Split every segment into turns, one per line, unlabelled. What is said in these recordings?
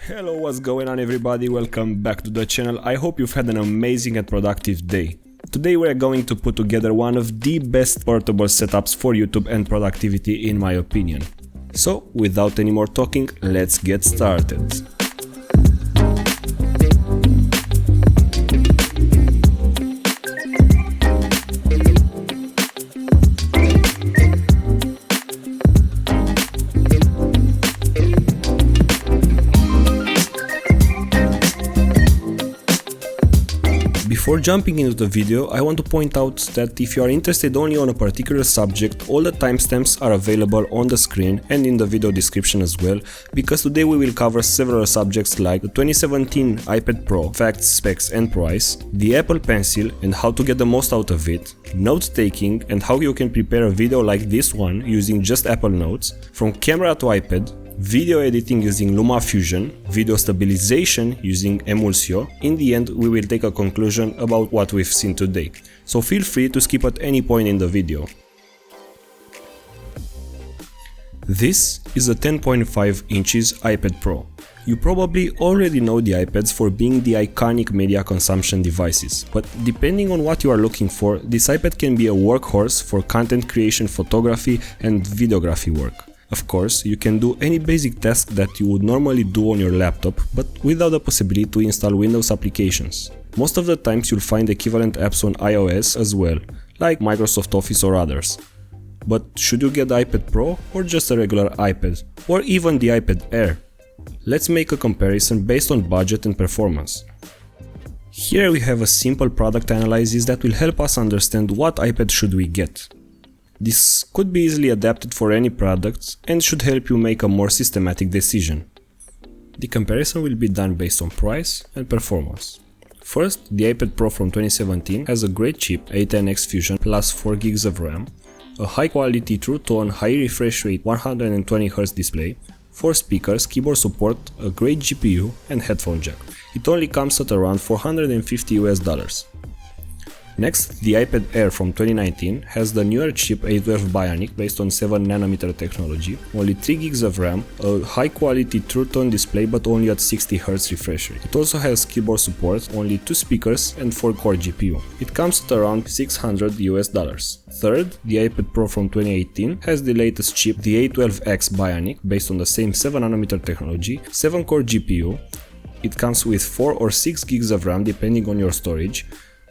Hello, what's going on everybody, welcome back to the channel. I hope you've had an amazing and productive day. Today we're going to put together one of the best portable setups for YouTube and productivity in my opinion. So, without any more talking, let's get started. Before jumping into the video, I want to point out that if you are interested only on a particular subject, all the timestamps are available on the screen and in the video description as well, because today we will cover several subjects like the 2017 iPad Pro, facts, specs and price, the Apple Pencil and how to get the most out of it, note-taking and how you can prepare a video like this one using just Apple Notes, from camera to iPad, video editing using LumaFusion, video stabilization using Emulsio. In the end, we will take a conclusion about what we've seen today, so feel free to skip at any point in the video. This is a 10.5 inches iPad Pro. You probably already know the iPads for being the iconic media consumption devices, but depending on what you are looking for, this iPad can be a workhorse for content creation, photography and videography work. Of course, you can do any basic task that you would normally do on your laptop, but without the possibility to install Windows applications. Most of the times you'll find equivalent apps on iOS as well, like Microsoft Office or others. But should you get the iPad Pro or just a regular iPad, or even the iPad Air? Let's make a comparison based on budget and performance. Here we have a simple product analysis that will help us understand what iPad should we get. This could be easily adapted for any products and should help you make a more systematic decision. The comparison will be done based on price and performance. First, the iPad Pro from 2017 has a great chip A10X Fusion plus 4GB of RAM, a high quality true tone high refresh rate 120Hz display, 4 speakers, keyboard support, a great GPU and headphone jack. It only comes at around $450 US. Next, the iPad Air from 2019 has the newer chip A12 Bionic based on 7nm technology, only 3GB of RAM, a high quality true tone display but only at 60Hz refresh rate. It also has keyboard support, only 2 speakers and 4-core GPU. It comes at around $600 US. Third, the iPad Pro from 2018 has the latest chip, the A12X Bionic based on the same 7nm technology, 7-core GPU. It comes with 4 or 6GB of RAM depending on your storage.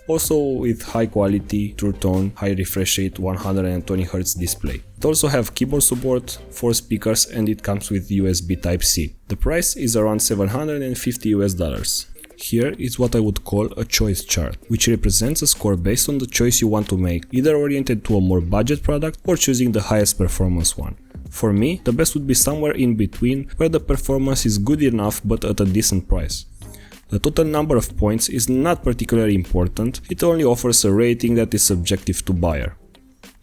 Also with high quality, true tone, high refresh rate 120Hz display. It also have keyboard support, 4 speakers and it comes with USB Type-C. The price is around $750 US. Here is what I would call a choice chart, which represents a score based on the choice you want to make, either oriented to a more budget product or choosing the highest performance one. For me, the best would be somewhere in between, where the performance is good enough but at a decent price. The total number of points is not particularly important, it only offers a rating that is subjective to buyer.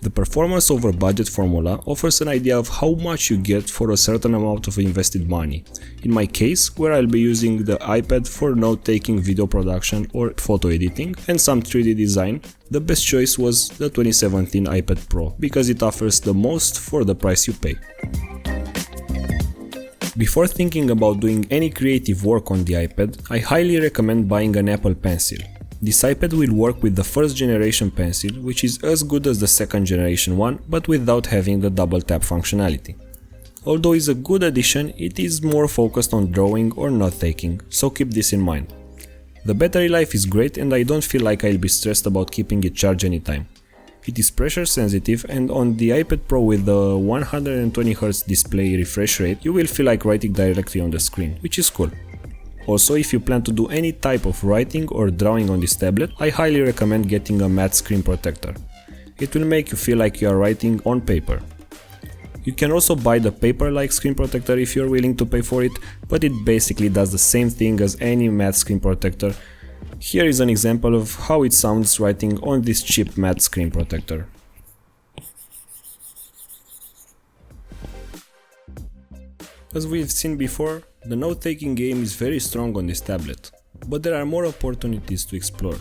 The performance over budget formula offers an idea of how much you get for a certain amount of invested money. In my case, where I'll be using the iPad for note-taking, video production or photo editing and some 3D design, the best choice was the 2017 iPad Pro, because it offers the most for the price you pay. Before thinking about doing any creative work on the iPad, I highly recommend buying an Apple Pencil. This iPad will work with the first generation pencil, which is as good as the second generation one, but without having the double tap functionality. Although it's a good addition, it is more focused on drawing or note-taking, so keep this in mind. The battery life is great and I don't feel like I'll be stressed about keeping it charged anytime. It is pressure sensitive and on the iPad Pro with the 120Hz display refresh rate, you will feel like writing directly on the screen, which is cool. Also, if you plan to do any type of writing or drawing on this tablet, I highly recommend getting a matte screen protector. It will make you feel like you are writing on paper. You can also buy the paper-like screen protector if you are willing to pay for it, but it basically does the same thing as any matte screen protector. Here is an example of how it sounds writing on this cheap matte screen protector. As we've seen before, the note-taking game is very strong on this tablet, but there are more opportunities to explore.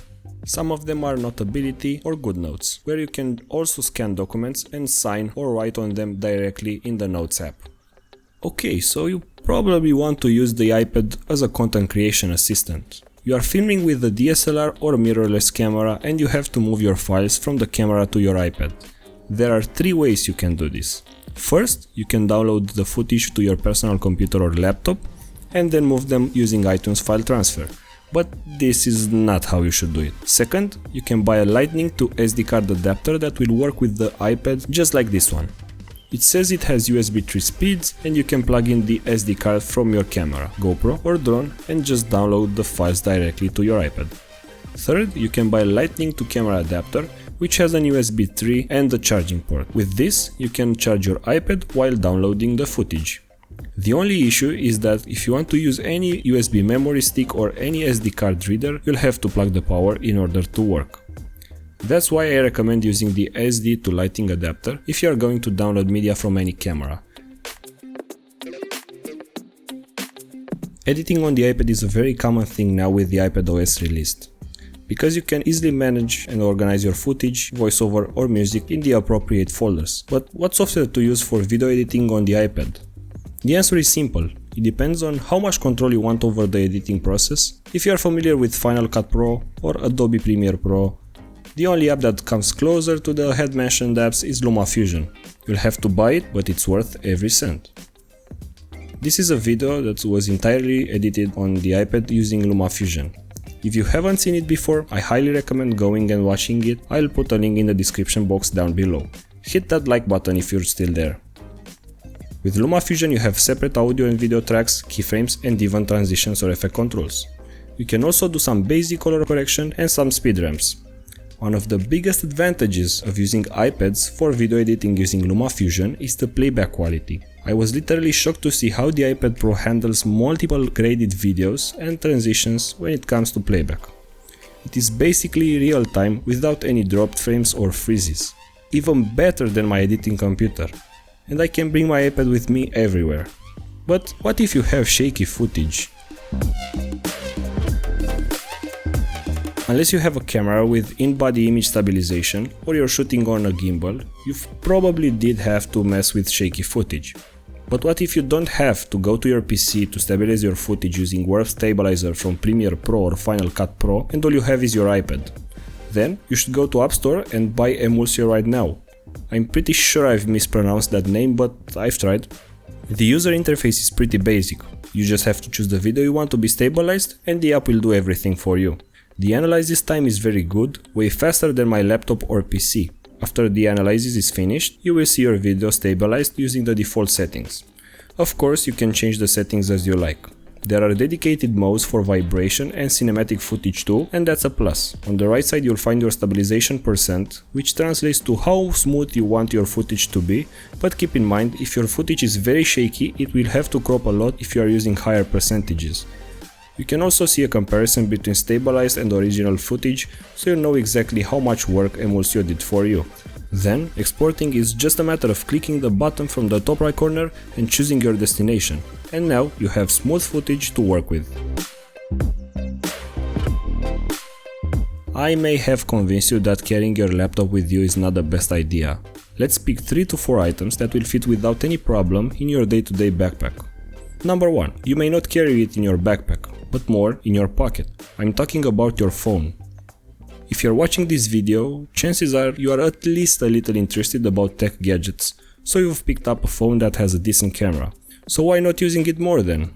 Some of them are Notability or GoodNotes, where you can also scan documents and sign or write on them directly in the Notes app. Okay, so you probably want to use the iPad as a content creation assistant. You are filming with a DSLR or mirrorless camera and you have to move your files from the camera to your iPad. There are 3 ways you can do this. First, you can download the footage to your personal computer or laptop and then move them using iTunes file transfer. But this is not how you should do it. Second, you can buy a Lightning to SD card adapter that will work with the iPad just like this one. It says it has USB 3 speeds and you can plug in the SD card from your camera, GoPro or drone and just download the files directly to your iPad. Third, you can buy a Lightning to camera adapter which has an USB 3 and a charging port. With this, you can charge your iPad while downloading the footage. The only issue is that if you want to use any USB memory stick or any SD card reader, you'll have to plug the power in order to work. That's why I recommend using the SD to Lightning adapter if you are going to download media from any camera. Editing on the iPad is a very common thing now with the iPadOS released, because you can easily manage and organize your footage, voiceover or music in the appropriate folders. But what software to use for video editing on the iPad? The answer is simple. It depends on how much control you want over the editing process. If you are familiar with Final Cut Pro or Adobe Premiere Pro, the only app that comes closer to the head mentioned apps is LumaFusion. You'll have to buy it, but it's worth every cent. This is a video that was entirely edited on the iPad using LumaFusion. If you haven't seen it before, I highly recommend going and watching it. I'll put a link in the description box down below. Hit that like button if you're still there. With LumaFusion you have separate audio and video tracks, keyframes and even transitions or effect controls. You can also do some basic color correction and some speed ramps. One of the biggest advantages of using iPads for video editing using LumaFusion is the playback quality. I was literally shocked to see how the iPad Pro handles multiple graded videos and transitions when it comes to playback. It is basically real time without any dropped frames or freezes. Even better than my editing computer. And I can bring my iPad with me everywhere. But what if you have shaky footage? Unless you have a camera with in-body image stabilization or you're shooting on a gimbal, you probably did have to mess with shaky footage. But what if you don't have to go to your PC to stabilize your footage using Warp Stabilizer from Premiere Pro or Final Cut Pro and all you have is your iPad? Then you should go to App Store and buy Emulsio right now. I'm pretty sure I've mispronounced that name, but I've tried. The user interface is pretty basic. You just have to choose the video you want to be stabilized and the app will do everything for you. The analysis time is very good, way faster than my laptop or PC. After the analysis is finished, you will see your video stabilized using the default settings. Of course, you can change the settings as you like. There are dedicated modes for vibration and cinematic footage too, and that's a plus. On the right side you'll find your stabilization %, which translates to how smooth you want your footage to be, but keep in mind, if your footage is very shaky, it will have to crop a lot if you are using higher percentages. You can also see a comparison between stabilized and original footage, so you know exactly how much work Emulsio did for you. Then, exporting is just a matter of clicking the button from the top right corner and choosing your destination. And now you have smooth footage to work with. I may have convinced you that carrying your laptop with you is not the best idea. Let's pick 3 to 4 items that will fit without any problem in your day-to-day backpack. Number 1. You may not carry it in your backpack, but more in your pocket. I'm talking about your phone. If you're watching this video, chances are you are at least a little interested about tech gadgets, so you've picked up a phone that has a decent camera. So why not using it more then?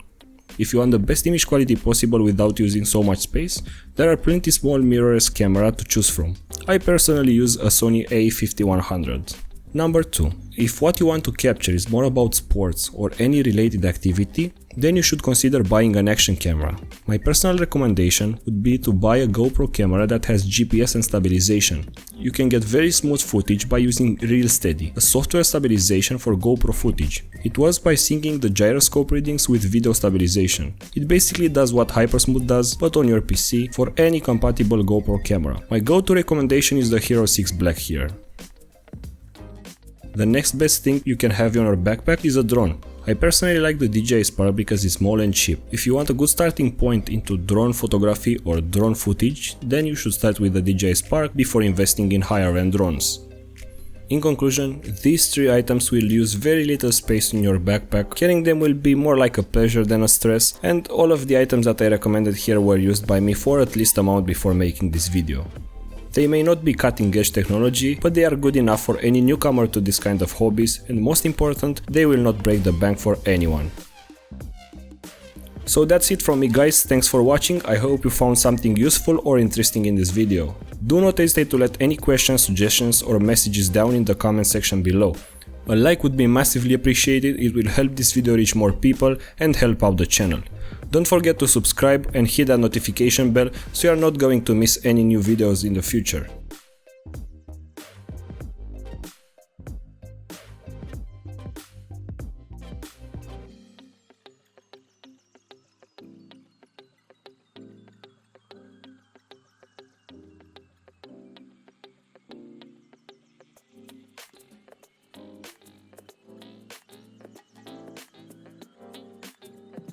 If you want the best image quality possible without using so much space, there are plenty small mirrorless camera to choose from. I personally use a Sony a5100. Number 2. If what you want to capture is more about sports or any related activity, then you should consider buying an action camera. My personal recommendation would be to buy a GoPro camera that has GPS and stabilization. You can get very smooth footage by using RealSteady, a software stabilization for GoPro footage. It works by syncing the gyroscope readings with video stabilization. It basically does what Hypersmooth does, but on your PC for any compatible GoPro camera. My go-to recommendation is the Hero 6 Black here. The next best thing you can have in your backpack is a drone. I personally like the DJI Spark because it's small and cheap. If you want a good starting point into drone photography or drone footage, then you should start with the DJI Spark before investing in higher end drones. In conclusion, these 3 items will use very little space in your backpack, carrying them will be more like a pleasure than a stress, and all of the items that I recommended here were used by me for at least a month before making this video. They may not be cutting edge technology, but they are good enough for any newcomer to this kind of hobbies, and most important, they will not break the bank for anyone. So that's it from me guys, thanks for watching, I hope you found something useful or interesting in this video. Do not hesitate to let any questions, suggestions or messages down in the comment section below. A like would be massively appreciated, it will help this video reach more people and help out the channel. Don't forget to subscribe and hit that notification bell so you are not going to miss any new videos in the future.